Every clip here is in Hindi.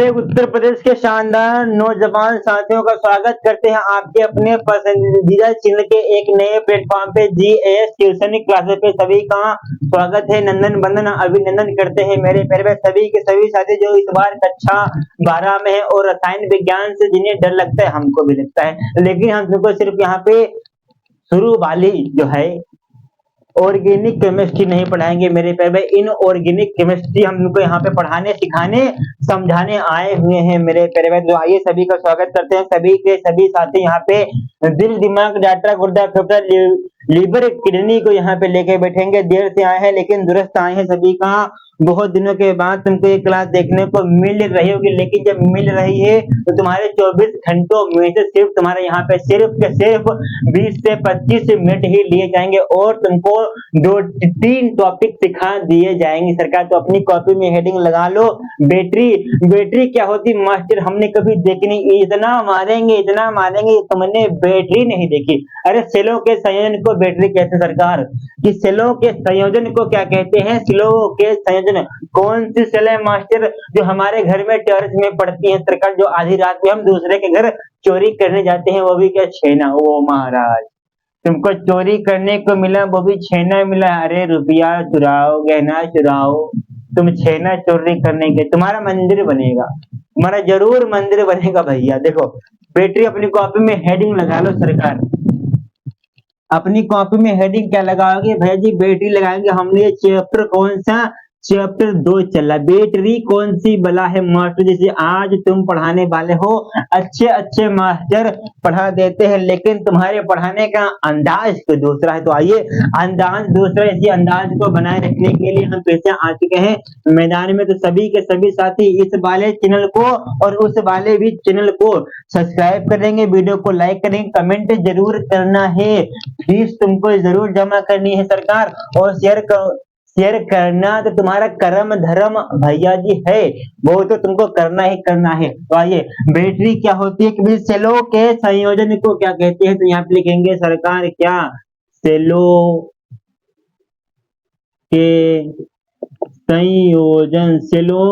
मेरे उत्तर प्रदेश के शानदार नौजवान साथियों का स्वागत करते हैं आपके अपने पसंदीदा चैनल के एक नए प्लेटफॉर्म पे जीएस ट्यूशन क्लासेस पे सभी का स्वागत है। नंदन बंदन अभिनंदन करते हैं मेरे प्यारे सभी के सभी साथी जो इस बार कक्षा 12 में है और रसायन विज्ञान से जिन्हें डर लगता है, हमको भी लगता है, लेकिन हम तुमको सिर्फ यहाँ पे शुरू वाली जो है ऑर्गेनिक केमिस्ट्री नहीं पढ़ाएंगे मेरे प्यारे भाई। इन ऑर्गेनिक केमिस्ट्री हम इनको यहाँ पे पढ़ाने सिखाने समझाने आए हुए हैं मेरे प्यारे भाई। तो आइए सभी का स्वागत करते हैं। सभी के सभी साथी यहाँ पे दिल दिमाग डाटा गुर्दा फेफड़ा लीवर किडनी को यहाँ पे लेके बैठेंगे। देर से आए हैं लेकिन दुरुस्त आए हैं। सभी का बहुत दिनों के बाद तुमको ये क्लास देखने को मिल रही होगी, लेकिन जब मिल रही है तो तुम्हारे 24 घंटों में से सिर्फ तुम्हारे यहाँ पे सिर्फ 20 से 25 मिनट ही लिए जाएंगे और तुमको 2-3 टॉपिक सिखा दिए जाएंगे सरकार। तो अपनी कॉपी में हेडिंग लगा लो, बैटरी क्या होती मास्टर हमने कभी देखी नहीं, इतना मारेंगे तुमने बैटरी नहीं देखी। अरे सेलों के संयोजन को बैटरी कहते हैं सरकार, कि सेलों के संयोजन को क्या कहते हैं, सेलों के संयोजन। कौन सी सेल है मास्टर जो हमारे घर में टेरेस में पड़ती है सरकार, जो आधी रात में हम दूसरे के घर चोरी करने जाते हैं, वो भी क्या छेना। ओ महाराज, तुमको चोरी करने को मिला, वो भी छेना मिला। अरे रुपया चुराओ, गहना चुराओ, तुम छेना चोरी करने के, तुम्हारा मंदिर बनेगा, तुम्हारा जरूर मंदिर बनेगा भैया। देखो बैटरी अपनी कॉपी में हेडिंग लगा लो सरकार। अपनी कॉपी में हेडिंग क्या लगाओगे भैया जी? बैटरी लगाएंगे। हमने ये चैप्टर कौन सा, चैप्टर 2 चला, बैटरी कौन सी बला है मास्टर। जैसे आज तुम पढ़ाने वाले हो, अच्छे मास्टर पढ़ा देते हैं, लेकिन तुम्हारे पढ़ाने का अंदाज तो दूसरा है। तो आइए अंदाज दूसरा, इसी अंदाज को बनाए रखने के लिए हम फिर से आ चुके हैं मैदान में। तो सभी के सभी साथी इस वाले चैनल को और उस वाले भी चैनल को सब्सक्राइब करेंगे, वीडियो को लाइक करेंगे, कमेंट जरूर करना है, फीस तुमको जरूर जमा करनी है सरकार, और शेयर करना तो तुम्हारा कर्म धर्म भैया जी है, वो तो तुमको करना ही करना है। तो आइए बैटरी क्या होती है कि सेलों के संयोजन को क्या कहते हैं, तो यहाँ पे लिखेंगे सरकार क्या, सेलों के संयोजन, सेलों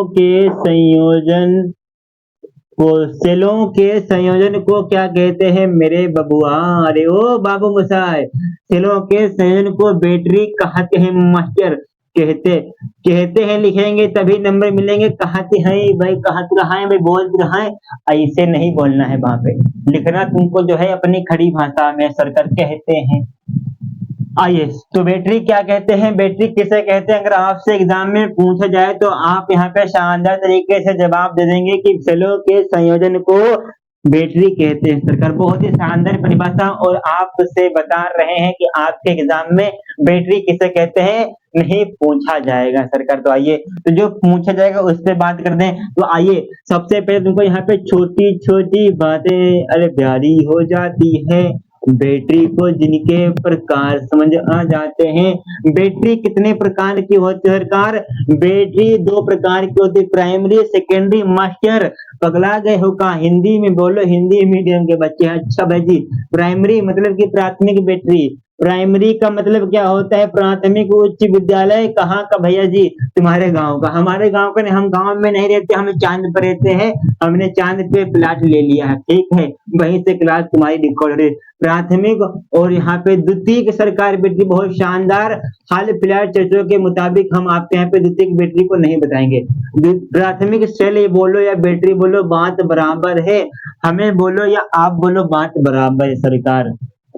के संयोजन को क्या कहते हैं मेरे बबुआ। अरे ओ बाबू मुसाई, सेलों के संयोजन को बैटरी कहते हैं मास्टर, कहते हैं, लिखेंगे तभी नंबर मिलेंगे। कहते हैं भाई, कहते रहा है भाई, बोल रहा है, ऐसे नहीं बोलना है, वहां पे लिखना तुमको जो है अपनी खड़ी भाषा में सरकार कहते हैं। आइए तो बैटरी क्या कहते हैं, बैटरी किसे कहते हैं, अगर आपसे एग्जाम में पूछा जाए तो आप यहाँ पे शानदार तरीके से जवाब दे देंगे कि सेलों के संयोजन को बैटरी कहते हैं सरकार। बहुत ही शानदार परिभाषा, और आपसे बता रहे हैं कि आपके एग्जाम में बैटरी किसे कहते हैं नहीं पूछा जाएगा सरकार। तो आइए तो जो पूछा जाएगा उस पर बात करते हैं। तो आइए सबसे पहले तुमको यहाँ पे छोटी छोटी बातें अरे प्यारी हो जाती है, बैटरी को जिनके प्रकार समझ आ जाते हैं। बैटरी कितने प्रकार की होती है सरकार? बैटरी 2 प्रकार की होती है, प्राइमरी सेकेंडरी। मास्टर पगला गए हो का, हिंदी में बोलो, हिंदी मीडियम के बच्चे। अच्छा भाई जी, प्राइमरी मतलब कि प्राथमिक बैटरी। प्राइमरी का मतलब क्या होता है? प्राथमिक उच्च विद्यालय। कहाँ का भैया जी? तुम्हारे गांव का। हमारे गांव का नहीं, हम गांव में नहीं रहते, हम चांद पर रहते हैं, हमने चांद पे प्लाट ले लिया है, ठीक है, वहीं से क्लास तुम्हारी रिकॉर्ड है। प्राथमिक और यहाँ पे द्वितीय सरकार बैटरी बहुत शानदार, हाल फिलहाल चर्चाओं के मुताबिक हम आपके यहाँ पे द्वितीय बैटरी को नहीं बताएंगे। प्राथमिक सेल बोलो या बैटरी बोलो, बात बराबर है, हमें बोलो या आप बोलो, बात बराबर है सरकार।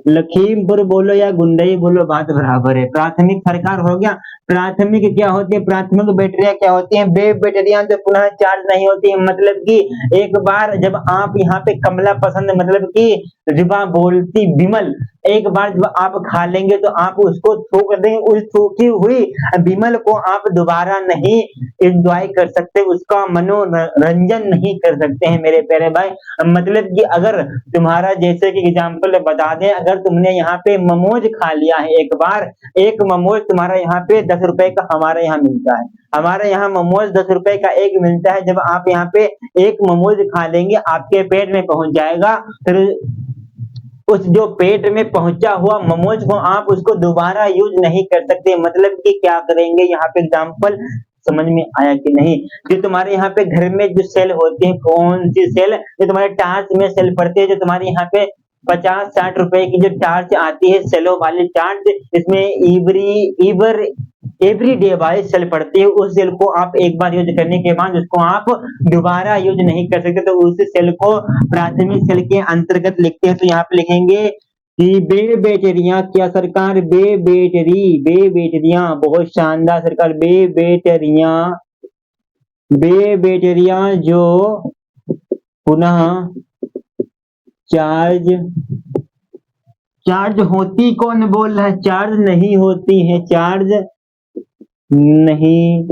लखीमपुर बोलो या गुंडई बोलो, बात बराबर है। प्राथमिक सरकार हो गया। प्राथमिक क्या होती है, प्राथमिक बैटरियां क्या होती हैं? वे बैटरियां जो पुनः चार्ज नहीं होती है, मतलब कि एक बार जब आप यहाँ पे कमला पसंद मतलब कि रिबा बोलती विमल, एक बार जब आप खा लेंगे तो आप उसको थूक देंगे, उस थूकी हुई विमल को आप दोबारा नहीं एंजॉय कर सकते, उसका मनोरंजन नहीं कर सकते हैं मेरे प्यारे भाई। मतलब कि अगर तुम्हारा जैसे कि एग्जाम्पल बता दें, अगर तुमने यहाँ पे मोमोज खा लिया है एक बार, एक मोमोज तुम्हारा यहाँ पे 10 रुपए का हमारे यहाँ मिलता है, हमारे यहाँ मोमोज 10 रुपए का एक मिलता है। जब आप यहाँ पे एक मोमोज खा लेंगे आपके पेट में पहुंच जाएगा, फिर उस जो पेट में पहुंचा हुआ मोमोज को आप उसको दोबारा यूज नहीं कर सकते। मतलब कि क्या करेंगे यहाँ पे एग्जाम्पल समझ में आया कि नहीं? जो तुम्हारे यहाँ पे घर में जो सेल होती है, कौन सी सेल, जो तुम्हारे टार्च में सेल पड़ती है, जो तुम्हारे यहाँ पे 50-60 रुपए की जो टार्च आती है, सेलो वाली टार्च, इसमें एवरी डे वाइज सेल पड़ती है। उस सेल को आप एक बार यूज करने के बाद उसको आप दोबारा यूज नहीं कर सकते, तो उस सेल को प्राथमिक सेल के अंतर्गत लिखते हैं। तो यहाँ पे लिखेंगे कि बे बैटरियां, क्या सरकार, बे बैटरियां, बहुत शानदार सरकार, बे बैटरियां जो पुनः चार्ज चार्ज होती, कौन बोल रहा है? चार्ज नहीं होती है, चार्ज नहीं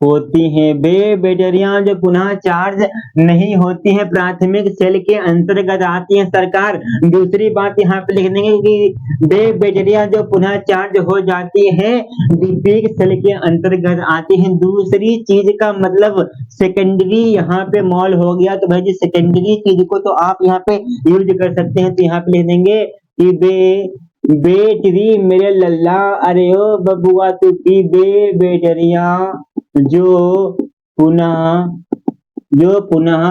होती हैं। बे बैटरियां जो पुनः चार्ज नहीं होती हैं, प्राथमिक सेल के अंतर्गत आती हैं सरकार। दूसरी बात यहाँ पे लिख देंगे कि बे बैटरियां जो पुनः चार्ज हो जाती है, द्वितीयक सेल के अंतर्गत आती हैं। दूसरी चीज का मतलब सेकेंडरी यहाँ पे मॉल हो गया, तो भाई जी सेकेंडरी चीज को तो आप यहाँ पे यूज कर सकते हैं। तो यहाँ पे लिख देंगे कि बैटरी मेरे लल्ला, अरे ओ बबुआ तू की बैटरिया जो पुनः पुनः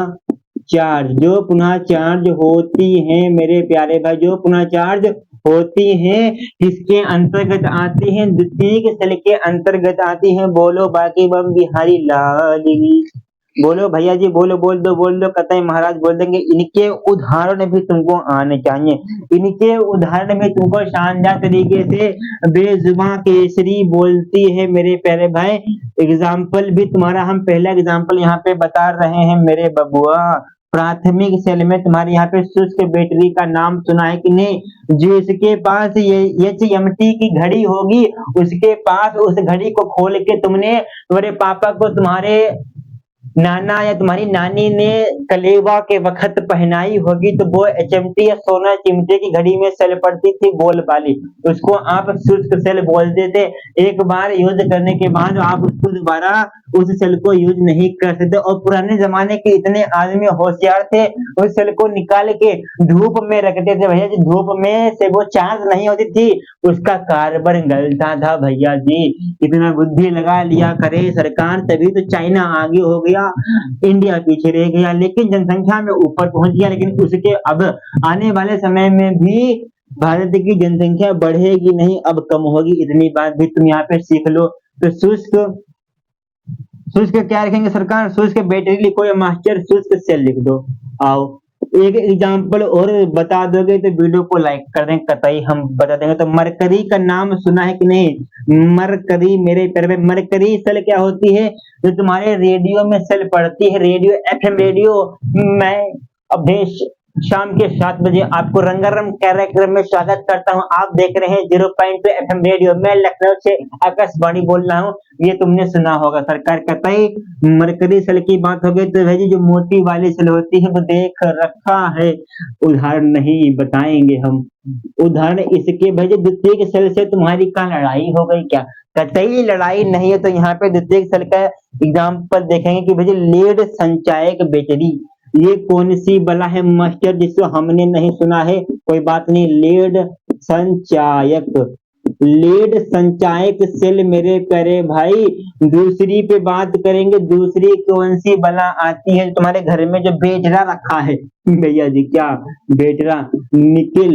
चार्ज होती हैं मेरे प्यारे भाई, जो पुनः चार्ज होती हैं, किसके अंतर्गत आती हैं? द्वितीयक सेल के अंतर्गत आती हैं। बोलो बाकी बम बिहारी लाल की, बोलो भैया जी, बोल दो कतई महाराज बोल देंगे। इनके उदाहरण भी तुमको आने चाहिए, इनके उदाहरण में तुमको शानदार तरीके से बेजुबां केसरी बोलती है मेरे प्यारे भाई। एग्जाम्पल भी तुम्हारा हम पहला एग्जाम्पल यहाँ पे बता रहे हैं मेरे बबुआ। प्राथमिक सेल में तुम्हारे यहाँ पे शुष्क बैटरी का नाम सुना है कि नहीं? जिसके पास ये HMT की घड़ी होगी, उसके पास उस घड़ी को खोल के तुमने तुम्हारे पापा को तुम्हारे नाना या तुम्हारी नानी ने कलेवा के वक्त पहनाई होगी, तो वो HMT या सोना चिमटे की घड़ी में सेल पड़ती थी गोल वाली, उसको आप शुष्क सेल बोलते थे। एक बार यूज करने के बाद आप उसको दोबारा उस सेल को यूज नहीं कर सकते। और पुराने जमाने के इतने आदमी होशियार थे, उस सेल को निकाल के धूप में रखते थे भैया जी, धूप में से वो चार्ज नहीं होती थी, उसका कार्बन गलता था भैया जी। इतना बुद्धि लगा लिया करे सरकार, तभी तो चाइना आगे हो गया, इंडिया पीछे रह गया, लेकिन जनसंख्या में ऊपर पहुंच गया। लेकिन उसके अब आने वाले समय में भी भारत की जनसंख्या बढ़ेगी नहीं, अब कम होगी, इतनी बात भी तुम यहाँ पे सीख लो। तो शुष्क क्या लिखेंगे सरकार? शुष्क बैटरी लिखो या मास्टर शुष्क सेल लिख दो। आओ एक एग्जाम्पल और बता दोगे तो वीडियो को लाइक कर दें, कतई हम बता देंगे। तो मरकरी का नाम सुना है कि नहीं? मरकरी मेरे प्यारे में, मरकरी सेल क्या होती है? जो तुम्हारे रेडियो में सेल पड़ती है, रेडियो FM रेडियो। मैं अवधेश शाम के 7 बजे आपको रंगारंग कार्यक्रम में स्वागत करता हूं। आप देख रहे हैं 0.2 FM रेडियो। मैं लखनऊ से आकाशवाणी बोल रहा हूं। ये तुमने सुना होगा सरकार। कतई मरकरी सेल की बात हो गई तो भाई जो मोटी वाली सेल होती है वो देख रखा है, उदाहरण नहीं बताएंगे हम। उदाहरण इसके भाई द्वितीयक सेल से तुम्हारी क्या लड़ाई हो गई क्या? कतई लड़ाई नहीं है। तो यहाँ पे द्वितीयक सेल का एग्जाम्पल देखेंगे कि भाई लीड संचायक बैटरी, ये कौन सी बला है मास्टर जिसको हमने नहीं सुना है? कोई बात नहीं, लीड संचायक सेल मेरे प्यारे भाई। दूसरी पे बात करेंगे, दूसरी कौन सी बला आती है तुम्हारे घर में जो बेटरा रखा है भैया जी? क्या बेटरा? निकिल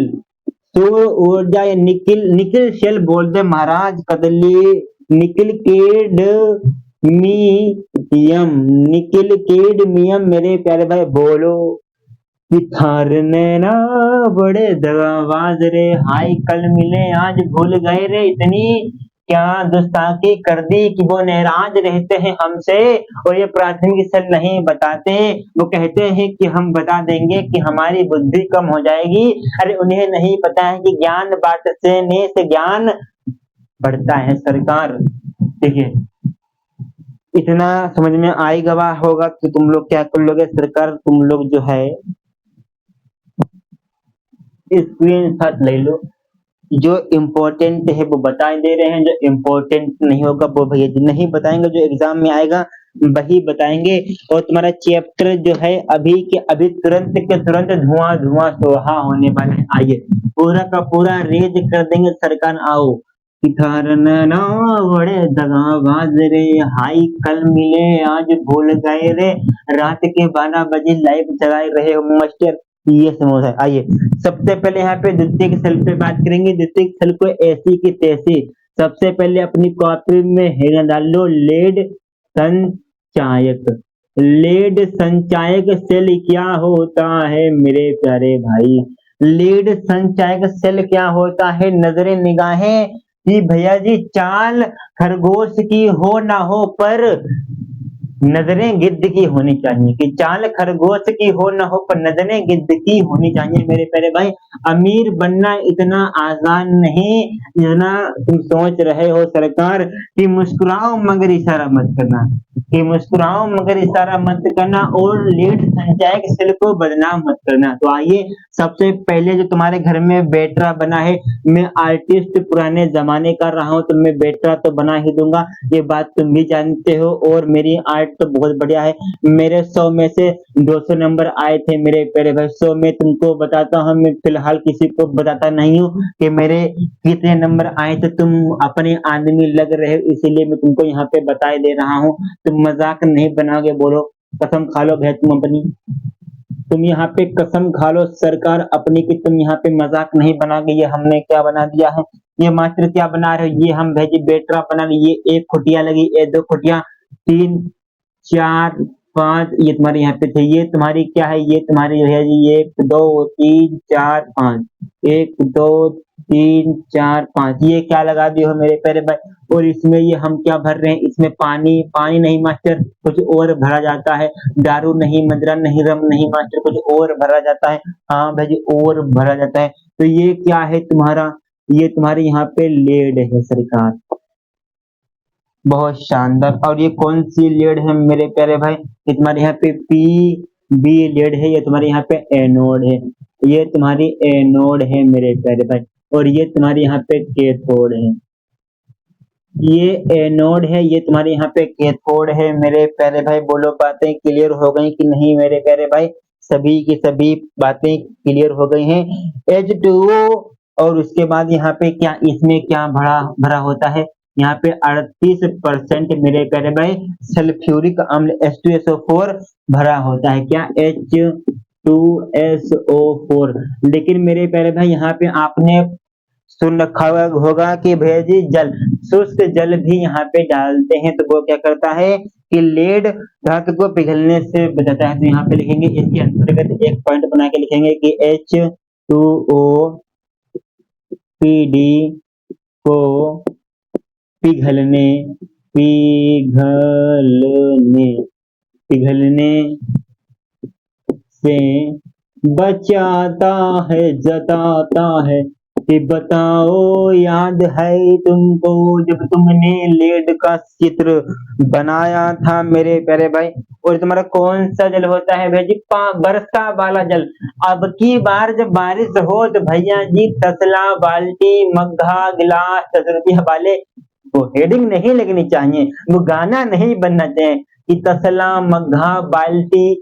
सौर ऊर्जा या निकिल सेल बोल दे महाराज। कदली निकिल केडमियम मेरे प्यारे भाई। बोलो कि थार नैना बड़े दगाबाज रे, हाय कल मिले आज भूल गए रे, इतनी क्या गुस्ताखी कर दी कि वो नाराज रहते हैं हमसे और ये प्राथमिक सेल नहीं बताते। वो कहते हैं कि हम बता देंगे कि हमारी बुद्धि कम हो जाएगी। अरे उन्हें नहीं पता है कि ज्ञान बांटने से ज्ञान बढ़ता है सरकार। देखिए इतना समझ में आएगा होगा तो तुम लोग क्या कर लोगे सरकार? तुम लोग जो है स्क्रीनशॉट ले लो, जो इम्पोर्टेंट है वो बता दे रहे हैं, जो इम्पोर्टेंट नहीं होगा वो भैया जी नहीं बताएंगे, जो एग्जाम में आएगा वही बताएंगे। और तुम्हारा चैप्टर जो है अभी के अभी तुरंत के तुरंत धुआं सोहा होने वाला है। आइए पूरा का पूरा रेज कर देंगे सरकार। आओ किथारन ना बड़े दगाबाज रे, हाई कल मिले आज भूल गए रे, रात के 12 बजे लाइव चलाए रहे हो मास्टर। ये समोसा है। आइए सबसे पहले यहाँ पे द्वितीय के सेल पे बात करेंगे। द्वितीय सेल को ऐसी की तैसी। सबसे पहले अपनी कॉपी में हेडर डाल लो लेड संचायक। लेड संचायक सेल क्या होता है मेरे प्यारे भाई? लीड संचायक सेल क्या होता है? नजरें निगाहें कि भैया जी चाल खरगोश की हो ना हो, पर नजरें गिद्ध की होनी चाहिए। कि चाल खरगोश की हो ना हो पर नजरें गिद्ध की होनी चाहिए मेरे प्यारे भाई। अमीर बनना इतना आसान नहीं जितना तुम सोच रहे हो सरकार। कि मुस्कुराओ मगर इशारा मत करना, कि मुस्कुराओ मगर इशारा मत करना, और लीड संचायक सेल को बदनाम मत करना। तो आइए सबसे पहले जो तुम्हारे घर में बेटरा बना है, मैं आर्टिस्ट पुराने जमाने का रहा हूं तो मैं बेटरा तो बना ही दूंगा, ये बात तुम भी जानते हो। और मेरी आर्ट तो बहुत बढ़िया है। मेरे 100 में से 200 नंबर आए थे मेरे प्यारे भाई। 100 में तुमको बताता हूँ, मैं फिलहाल किसी को बताता नहीं हूँ कि मेरे कितने नंबर आए थे। तुम अपने आदमी लग रहे हो इसीलिए मैं तुमको यहाँ पे बताए दे रहा हूँ। तुम मजाक नहीं बनाओगे, बोलो कसम खा लो भैया तुम अपनी। तुम यहाँ पे कसम खा लो सरकार अपनी की तुम यहाँ पे मजाक नहीं बनाओगे। ये हमने क्या बना दिया है? ये मास्टर क्या बना रहे हो? ये हम भेजी बेटरा बना रहे। ये एक खुटिया लगी, ये 2 खुटिया, 3 4 5, ये तुम्हारे यहाँ पे थे। ये तुम्हारी क्या है? ये तुम्हारी जो है जी, 1 2 3 4 5, 1 2 3 4 5, ये क्या लगा दिए हो मेरे प्यारे भाई? और इसमें ये हम क्या भर रहे हैं? इसमें पानी, पानी नहीं मास्टर, कुछ और भरा जाता है। दारू नहीं, मदरा नहीं, रम नहीं मास्टर, कुछ और भरा जाता है। हाँ भाई जी, और भरा जाता है। तो ये क्या है तुम्हारा? ये तुम्हारे यहाँ पे लेड है सरकार। बहुत शानदार। और ये कौन सी लेड है मेरे प्यारे भाई? ये तुम्हारे यहाँ पे पी बी लेड है, ये तुम्हारे यहाँ पे एनोड है। ये तुम्हारी एनोड है मेरे प्यारे भाई। और ये तुम्हारे यहाँ पे कैथोड है। ये एनोड है, ये तुम्हारे यहाँ पे कैथोड है मेरे प्यारे भाई। बोलो बातें क्लियर हो गई कि नहीं मेरे प्यारे भाई? सभी की सभी बातें क्लियर हो गई हैं। H2O, और उसके बाद यहाँ पे क्या, इसमें क्या भरा भरा होता है? यहाँ पे 38% मेरे प्यारे भाई सल्फ्यूरिक अम्ल H2SO4 भरा होता है। क्या? H2SO4। लेकिन मेरे प्यारे भाई यहाँ पे आपने सुन रखा होगा कि भैया जी जल, शुष्क जल भी यहाँ पे डालते हैं तो वो क्या करता है कि लेड धातु को पिघलने से बचाता है। तो यहाँ पे लिखेंगे इसके अंतर्गत एक पॉइंट बना के लिखेंगे कि H2O को पिघलने पिघलने पिघलने से बचाता है, जताता है। कि बताओ याद है तुमको जब तुमने लेड का चित्र बनाया था मेरे प्यारे भाई? और तुम्हारा कौन सा जल होता है भैया जी? बरसा वाला जल। अब की बार जब बारिश हो तो भैया जी तसला, बाल्टी, मग्घा, गिलास 10 रुपया वाले, वो हेडिंग नहीं लगनी चाहिए, वो गाना नहीं बनना चाहिए कि तसला, मग्घा, बाल्टी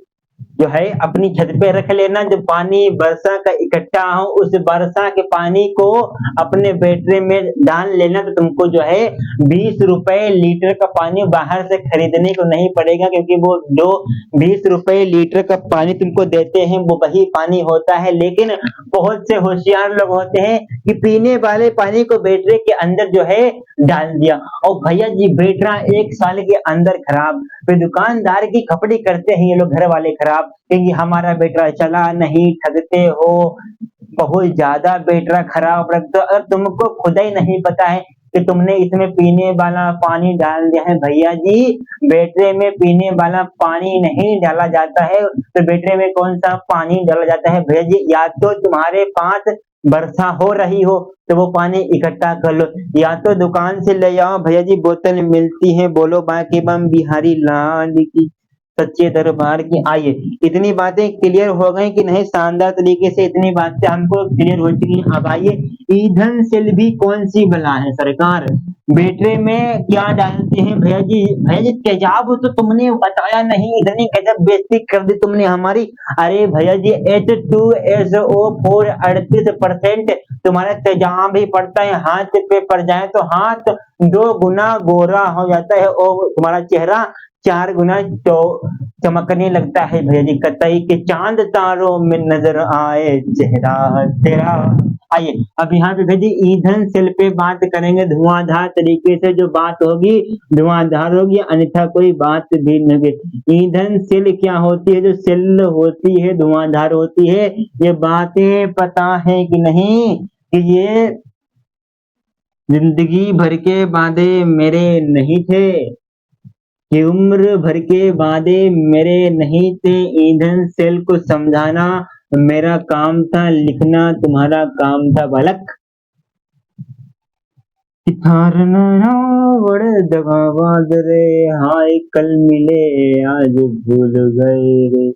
जो है अपनी छत पे रख लेना। जो पानी वर्षा का इकट्ठा हो उस वर्षा के पानी को अपने बैटरी में डाल लेना। तो तुमको जो है 20 रुपए लीटर का पानी बाहर से खरीदने को नहीं पड़ेगा, क्योंकि वो जो 20 रुपए लीटर का पानी तुमको देते हैं वो वही पानी होता है। लेकिन बहुत से होशियार लोग होते हैं कि पीने वाले पानी को बैटरी के अंदर जो है डाल दिया, और भैया जी बैटरा 1 साल के अंदर खराब। फिर दुकानदार की खपड़ी करते हैं ये लोग घर वाले खराब, क्योंकि हमारा बैटरा चला नहीं, ठगते हो, बहुत ज्यादा बैटरा खराब रख दो। अगर तुमको खुद ही नहीं पता है कि तुमने इसमें पीने वाला पानी डाल दिया है, भैया जी बैटरी में पीने वाला पानी नहीं डाला जाता है। तो बैटरी में कौन सा पानी डाला जाता है भैया जी? या तो तुम्हारे पास वर्षा हो रही हो तो वो पानी इकट्ठा कर लो, या तो दुकान से ले आओ भैया जी, बोतल मिलती है। बोलो बाकी बम बिहारी लाल की। सच्चे दरबार की। आइए, इतनी बातें क्लियर हो गई कि नहीं? शानदार तरीके से इतनी बातें हमको क्लियर हो चुकी हैं। अब आइए, ईंधन सेल भी कौन सी बला है सरकार? बैटरी में क्या डालते हैं भैया जी? भैया जी तेजाब तो तुमने बताया नहीं, इतनी गजब बेइज्जती कर दी तुमने हमारी। अरे भैया जी H2SO4 38% तुम्हारा तेजाब ही पड़ता है, हाथ पे पड़ जाए तो हाथ 2 गुना गोरा हो जाता है और तुम्हारा चेहरा 4 गुना चमकने लगता है भैया जी, कतई के चांद तारों में नजर आए चेहरा तेरा। आइए, अब यहाँ पे भैया जी ईंधन सेल पे बात करेंगे, धुआंधार तरीके से जो बात होगी धुआंधार होगी, अन्यथा कोई बात भी नहीं होगी। ईंधन सेल क्या होती है? जो सेल होती है धुआंधार होती है, ये बातें पता है कि नहीं? कि ये जिंदगी भर के वादे मेरे नहीं थे, कि उम्र भर के वादे मेरे नहीं थे, ईंधन सेल को समझाना मेरा काम था, लिखना तुम्हारा काम था बालक। बड़े दगाबाज रे, हाय कल मिले आज भूल गए रे।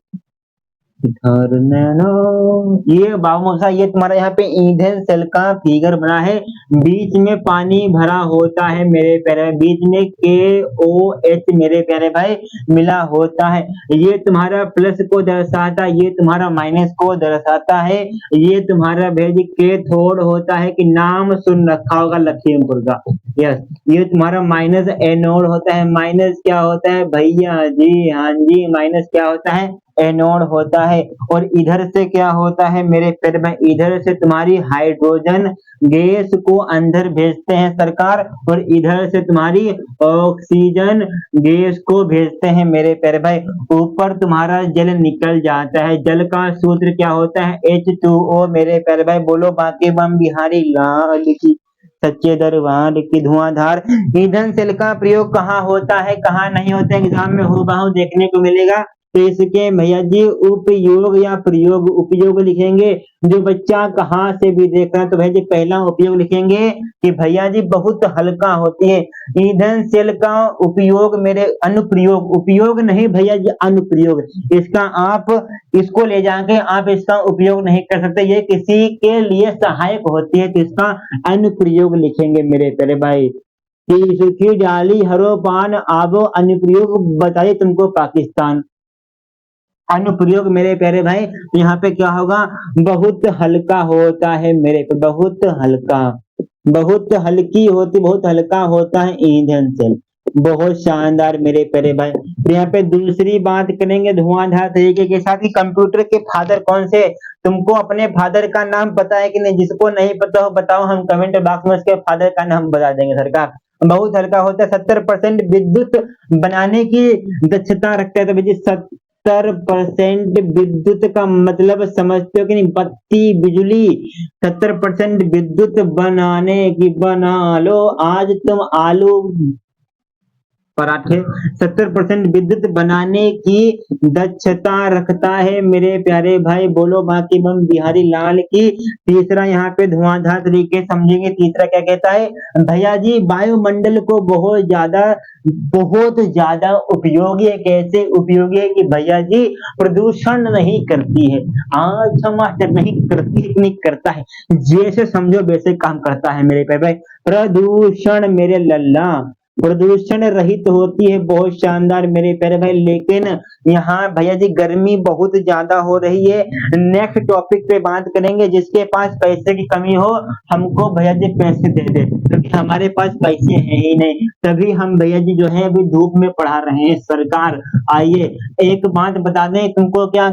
ये बाबूसा, ये तुम्हारा यहाँ पे ईंधन सेल का फिगर बना है, बीच में पानी भरा होता है मेरे प्यारे, बीच में KOH मेरे प्यारे भाई मिला होता है। ये तुम्हारा प्लस को दर्शाता है, ये तुम्हारा माइनस को दर्शाता है। ये तुम्हारा भेज कैथोड होता है, कि नाम सुन रखा होगा लखीमपुर का। यस, ये तुम्हारा माइनस एनोड होता है। माइनस क्या होता है भैया जी? हाँ जी, माइनस क्या होता है? एनोड होता है। और इधर से क्या होता है मेरे प्यारे भाई? इधर से तुम्हारी हाइड्रोजन गैस को अंदर भेजते हैं सरकार, और इधर से तुम्हारी ऑक्सीजन गैस को भेजते हैं मेरे प्यारे भाई। ऊपर तुम्हारा जल निकल जाता है, जल का सूत्र क्या होता है? H2O मेरे प्यारे भाई। बोलो बाकी बम बिहारी लाल की, सच्चे दरबार की। धुआंधार ईंधन सेल का प्रयोग कहाँ होता है, कहाँ नहीं होता है? एग्जाम में हूबहू देखने को मिलेगा। तो इसके भैया जी उपयोग या प्रयोग, उपयोग लिखेंगे। जो बच्चा कहाँ से भी देख रहा है तो भैया जी पहला उपयोग लिखेंगे कि भैया जी बहुत हल्का होती है। ईंधन सेल का उपयोग मेरे, अनुप्रयोग, उपयोग नहीं भैया जी, अनुप्रयोग। इसका आप इसको ले जाके आप इसका उपयोग नहीं कर सकते, ये किसी के लिए सहायक होती है, तो इसका अनुप्रयोग लिखेंगे मेरे प्यारे भाई। कि सुखी डाली हरो पान आबो, अनुप्रयोग बताइए तुमको पाकिस्तान। अनुप्रयोग मेरे प्यारे भाई, तो यहाँ पे क्या होगा? बहुत हल्का होता है मेरे पे, बहुत हल्का, बहुत हल्की होती, बहुत हल्का होता है ईंधन सेल। बहुत शानदार मेरे प्यारे भाई। तो यहाँ पे दूसरी बात करेंगे धुआंधार तरीके के साथ, कि कंप्यूटर के फादर कौन से? तुमको अपने फादर का नाम पता है कि नहीं? जिसको नहीं पता हो बताओ, हम कमेंट बॉक्स में उसके फादर का नाम बता देंगे सरकार। बहुत हल्का होता है, 70% विद्युत बनाने की दक्षता रखता है। तो भैया 70% विद्युत का मतलब समझते हो कि नहीं? बत्ती, बिजली। 70% विद्युत बनाने की, बना लो आज तुम आलू पराठे। 70% विद्युत बनाने की दक्षता रखता है मेरे प्यारे भाई। बोलो बाकी बम बिहारी लाल की। तीसरा यहाँ पे धुआंधार तरीके समझेंगे। तीसरा क्या कहता है भैया जी? वायुमंडल को बहुत ज्यादा उपयोगी है। कैसे उपयोगी है? कि भैया जी प्रदूषण नहीं करती है। आज समाज नहीं करती, नहीं करता है, जैसे समझो वैसे काम करता है मेरे प्यारे भाई। प्रदूषण मेरे लल्ला, प्रदूषण रहित होती है। बहुत शानदार मेरे प्यारे भाई। लेकिन यहाँ भैया जी गर्मी बहुत ज्यादा हो रही है। नेक्स्ट टॉपिक पे बात करेंगे। जिसके पास पैसे की कमी हो हमको भैया जी पैसे दे दे, क्योंकि हमारे पास पैसे हैं ही नहीं, तभी हम भैया जी जो है अभी धूप में पढ़ा रहे हैं सरकार। आइए, एक बात बता दें तुमको क्या,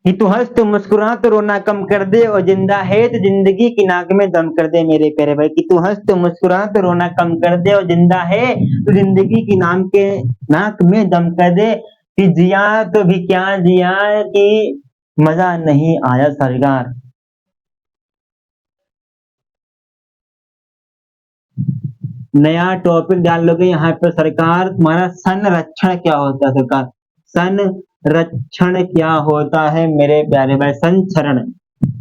कि तू हंस तो मुस्कुरा तो रोना कम कर दे, और जिंदा है तो जिंदगी की नाक में दम कर दे मेरे प्यारे भाई। कि तू हंस तो मुस्कुरा तो रोना कम कर दे, और जिंदा है तो जिंदगी की नाम के नाक में दम कर दे। कि जिया तो भी क्या जिया, कि मजा नहीं आया सरकार। नया टॉपिक डाल लोगे यहाँ पे सरकार। तुम्हारा संरक्षण क्या होता है सरकार? संरक्षण क्या होता है मेरे प्यारे भाई? संचरण।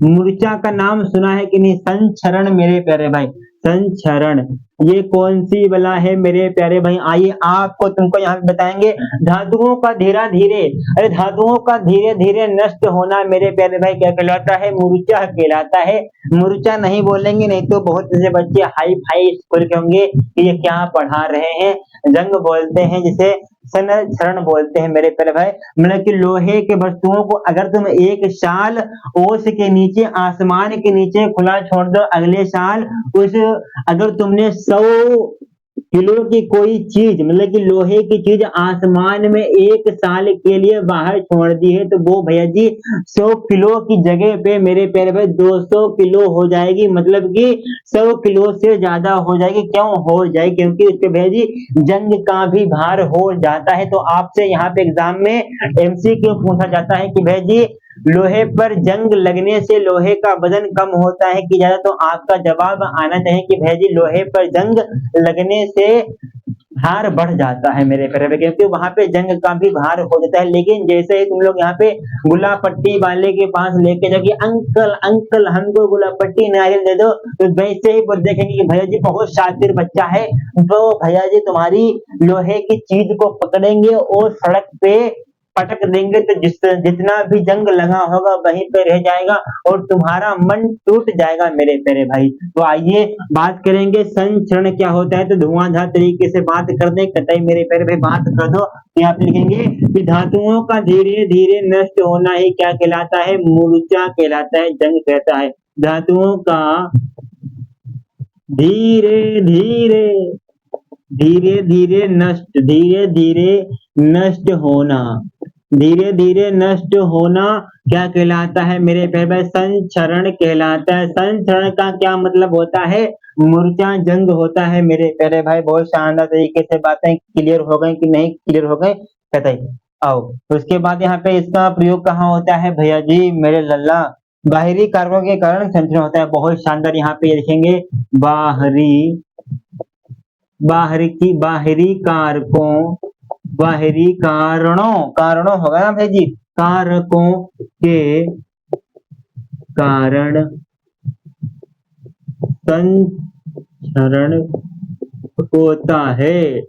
मूर्छा का नाम सुना है कि नहीं? संचरण मेरे प्यारे भाई। संचरण, ये कौन सी बला है मेरे प्यारे भाई? आइए आपको तुमको यहाँ पे बताएंगे। धातुओं का धीरे धीरे, अरे धातुओं का धीरे धीरे नष्ट होना मेरे प्यारे भाई क्या कहलाता है? मूर्छा कहलाता है। मूर्छा नहीं बोलेंगे नहीं तो बहुत से बच्चे हाई फाई स्कूल के होंगे कि ये क्या पढ़ा रहे हैं। जंग बोलते हैं जिसे संचरण बोलते हैं मेरे प्यारे भाई। मतलब कि लोहे के वस्तुओं को अगर तुम एक साल ओस के नीचे, आसमान के नीचे खुला छोड़ दो, अगले साल उस, अगर तुमने 100 किलो की कोई चीज, मतलब कि लोहे की चीज आसमान में एक साल के लिए बाहर छोड़ दी है, तो वो भैया जी 100 किलो की जगह पे मेरे प्यारे भाई 200 किलो हो जाएगी। मतलब कि 100 किलो से ज्यादा हो जाएगी। क्यों हो जाएगी? क्योंकि उसके भैया जी जंग का भी भार हो जाता है। तो आपसे यहाँ पे एग्जाम में एमसीक्यू पूछा जाता है कि भैया जी लोहे पर जंग लगने से लोहे का वजन कम होता है कि ज्यादा? तो आपका जवाब आना चाहिए कि भैया जी लोहे पर जंग लगने से भार बढ़ जाता है मेरे प्यारे, क्योंकि वहां पे जंग का भी भार हो जाता है। लेकिन जैसे ही तुम लोग यहाँ पे गुलाब पट्टी वाले के पास लेके जाओगे, अंकल अंकल हमको गुलाब पट्टी नारियल दे दो, तो वैसे ही वो देखेंगे कि भैया जी बहुत शातिर बच्चा है, तो भैया जी तुम्हारी लोहे की चीज को पकड़ेंगे और सड़क पे पटक देंगे, तो जितना भी जंग लगा होगा वहीं पे रह जाएगा और तुम्हारा मन टूट जाएगा मेरे प्यारे भाई। तो आइए बात करेंगे संचरण क्या होता है। तो धुआंधार तरीके से बात कर दे, कतई मेरे प्यारे भाई बात कर दो। यहाँ पे लिखेंगे कि धातुओं का धीरे धीरे नष्ट होना ही क्या कहलाता है? मूर्छा कहलाता है, जंग कहता है। धातुओं का धीरे धीरे, धीरे धीरे नष्ट, धीरे धीरे नष्ट होना, धीरे धीरे नष्ट होना क्या कहलाता है मेरे प्यारे भाई? संचरण कहलाता है। संचरण का क्या मतलब होता है? मूर्छा जंग होता है मेरे प्यारे भाई। बहुत शानदार तरीके से बातें क्लियर हो गई कि नहीं क्लियर हो गई? कहते आओ उसके बाद यहाँ पे इसका प्रयोग कहाँ होता है भैया जी मेरे लल्ला? बाहरी कारकों के कारण संचरण होता है। बहुत शानदार, यहाँ पे लिखेंगे बाहरी, बाहरी कारकों, बाहरी कारणों, कारणों होगा ना भाई जी, कारकों के कारण संचरण होता है,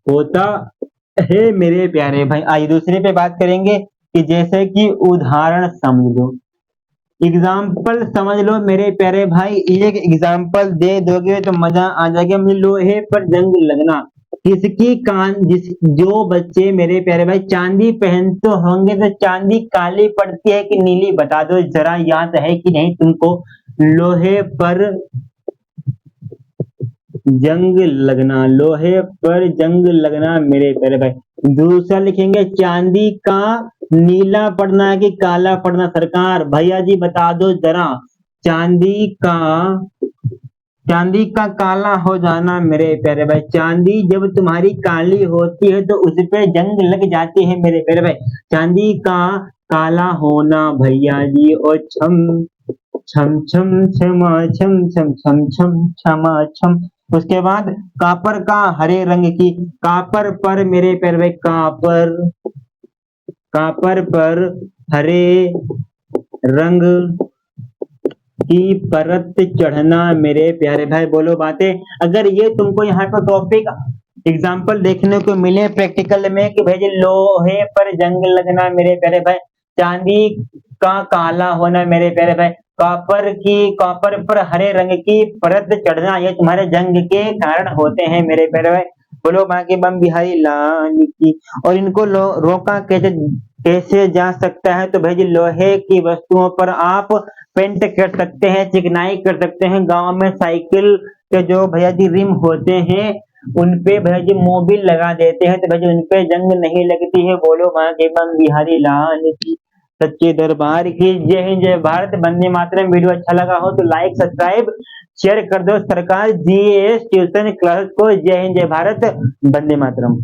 होता है मेरे प्यारे भाई। आइए दूसरे पे बात करेंगे कि जैसे कि उदाहरण समझ लो, एग्जाम्पल समझ लो मेरे प्यारे भाई। एक एग्जाम्पल दे दोगे तो मजा आ जाएगा। लोहे पर जंग लगना, किसकी कान, जिस जो बच्चे मेरे प्यारे भाई चांदी पहनते होंगे तो चांदी काली पड़ती है कि नीली? बता दो जरा, याद है कि नहीं तुमको? लोहे पर जंग लगना, लोहे पर जंग लगना मेरे प्यारे भाई। दूसरा लिखेंगे चांदी का नीला पड़ना कि काला पड़ना? सरकार भैया जी बता दो जरा, चांदी का, चांदी का काला हो जाना मेरे प्यारे भाई। चांदी जब तुम्हारी काली होती है तो उस पे जंग लग जाती है मेरे प्यारे भाई। चांदी का काला होना भैया जी, और छम छम छम छमा छम छम छम छम छमा छम। उसके बाद कापर का हरे रंग की, कापर पर मेरे प्यारे भाई, कापर, कापर पर हरे रंग की परत चढ़ना मेरे प्यारे भाई। बोलो बातें। अगर ये तुमको यहाँ पर टॉपिक एग्जाम्पल देखने को मिले प्रैक्टिकल में कि भाई लोहे पर जंग लगना मेरे प्यारे भाई, चांदी का काला होना मेरे प्यारे भाई, कॉपर की, कॉपर पर हरे रंग की परत चढ़ना, ये तुम्हारे जंग के कारण होते हैं मेरे प्यारे भाई। बोलो बाकी बम बिहारी लाल की। और इनको रोका कैसे, कैसे जा सकता है? तो भाई जी लोहे की वस्तुओं पर आप पेंट कर सकते हैं, चिकनाई कर सकते हैं। गांव में साइकिल के जो भैया जी रिम होते हैं उनपे भैया जी मोबिल लगा देते हैं, तो भैया जी उनपे जंग नहीं लगती है। बोलो वहां के बम बिहारी लाल की, सच्चे दरबार की। जय हिंद जय भारत, वंदे मातरम। वीडियो अच्छा लगा हो तो लाइक सब्सक्राइब शेयर कर दो। सरकार जीएस ट्यूशन क्लास को। जय हिंद जय भारत, वंदे मातरम।